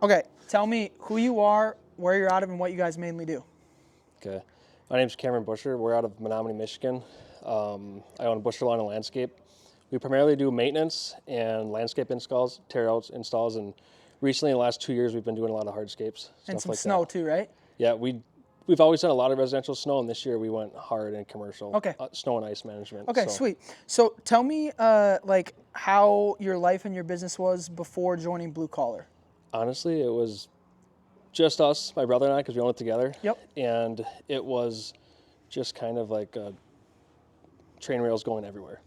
Okay, tell me who you are, where you're out of, and what you guys mainly do. Okay. My name's Cameron Buscher. We're out of Menominee, Michigan. I own Buscher Lawn and Landscape. We primarily do maintenance and landscape installs, tear outs, installs, and recently in the last 2 years we've been doing a lot of hardscapes. And Stuff some like snow that. too, right? Yeah, we've always done a lot of residential snow, and this year we went hard in commercial. Okay. Snow and ice management. Okay, so. sweet. So tell me like how your life and your business was before joining Blue Collar. Honestly, it was just us, my brother and I, because we own it together. Yep. And it was just kind of like train rails going everywhere.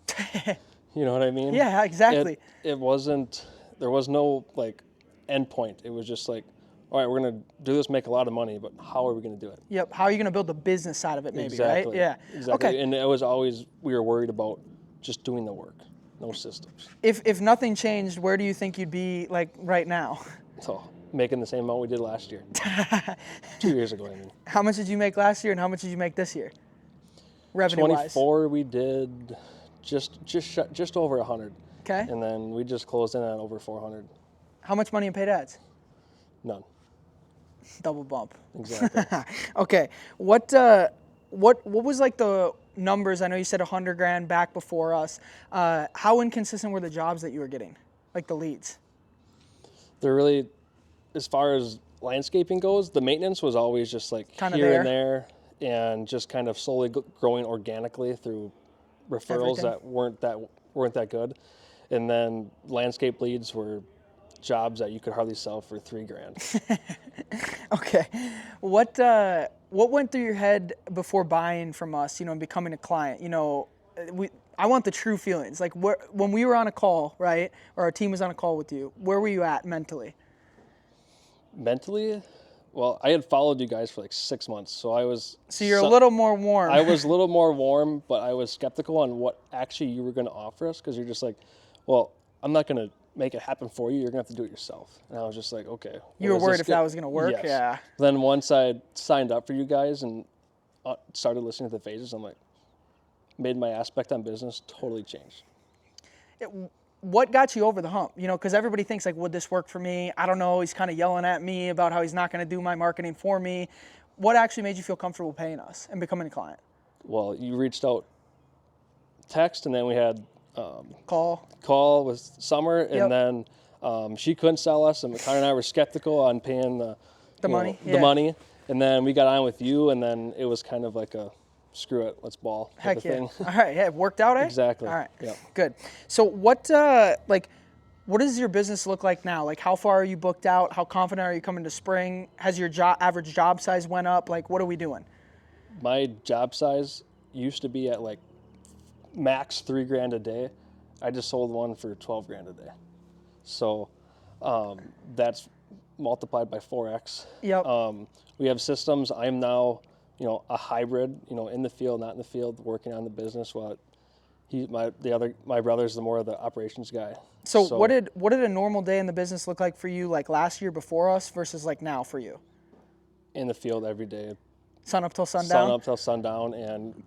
You know what I mean? Yeah, exactly. It wasn't, there was no like end point. It was just like, all right, we're going to do this, make a lot of money, but how are we going to do it? Yep. How are you going to build the business side of it, maybe, Exactly. right? Yeah. Exactly. Okay. And it was always, we were worried about just doing the work, no systems. If nothing changed, where do you think you'd be like right now? So making the same amount we did last year. 2 years ago, I mean. How much did you make last year, and how much did you make this year? Revenue-wise. 24, we did just over 100. Okay. And then we just closed in at over 400. How much money in paid ads? None. Double bump. Exactly. Okay. What was like the numbers? I know you said 100 grand back before us. How inconsistent were the jobs that you were getting, like the leads? They're really, as far as landscaping goes, the maintenance was always just like Kinda here there. and there, and just kind of slowly growing organically through referrals Everything. that weren't that good. And then landscape leads were jobs that you could hardly sell for $3,000. Okay. What went through your head before buying from us, and becoming a client? I want the true feelings. Like when we were on a call, right? Or our team was on a call with you, where were you at mentally? Mentally, well, I had followed you guys for like 6 months, so I was. So you're a little more warm. I was a little more warm, but I was skeptical on what actually you were going to offer us, because you're just like, well, I'm not going to make it happen for you. You're going to have to do it yourself. And I was just like, okay. You were worried if that was going to work? Yes. Yeah. Then once I signed up for you guys and started listening to the phases, I'm like, made my aspect on business totally change. What got you over the hump? Because everybody thinks like, would this work for me? I don't know. He's kind of yelling at me about how he's not going to do my marketing for me. What actually made you feel comfortable paying us and becoming a client? Well, you reached out text, and then we had Call with Summer, and Yep. then she couldn't sell us, and Connor and I were skeptical on paying the money. the money, and then we got on with you, and then it was kind of like a screw it, let's ball type Heck of yeah. thing. All right. Yeah, it worked out, eh? Exactly. All right. Yep. Good. So what does your business look like now? Like how far are you booked out? How confident are you coming to spring? Has your average job size went up? Like what are we doing? My job size used to be at like max $3,000 a day. I just sold one for $12,000 a day. So that's multiplied by 4x. Yep. We have systems. I'm now, a hybrid, in the field, not in the field, working on the business. While my brother's the more of the operations guy. So what did a normal day in the business look like for you, like last year before us versus like now for you? In the field every day. Sun up till sundown? Sun up till sundown, and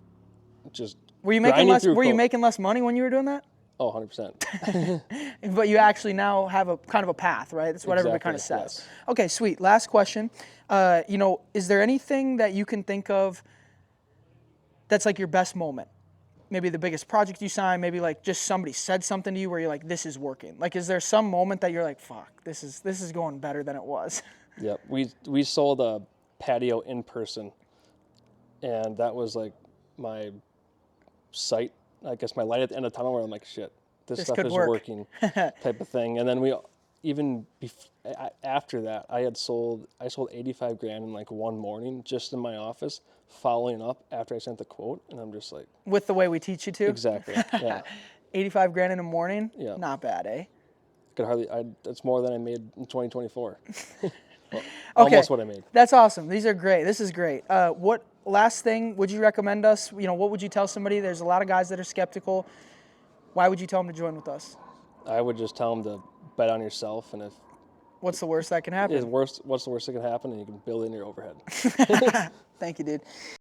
just Were you making less money when you were doing that? Oh, 100%. But you actually now have a kind of a path, right? That's what everybody kind of says. Yes. Okay, sweet. Last question. Is there anything that you can think of that's like your best moment? Maybe the biggest project you signed, maybe like just somebody said something to you where you're like, this is working. Like, is there some moment that you're like, fuck, this is going better than it was? Yep. We sold a patio in person, and that was like my sight, I guess my light at the end of the tunnel, where I'm like, shit, this stuff could is work. working type of thing. And then after that, I sold $85,000 in like one morning just in my office, following up after I sent the quote, and I'm just like, With the way we teach you to? exactly. Yeah. $85,000 in a morning? Yeah. Not bad, eh? That's more than I made in 2024. Well, Okay. almost what I made. That's awesome. These are great. This is great. What last thing would you recommend us? What would you tell somebody? There's a lot of guys that are skeptical. Why would you tell them to join with us? I would just tell them to bet on yourself, and if What's the worst that can happen? what's the worst that can happen, and you can build in your overhead. Thank you, dude.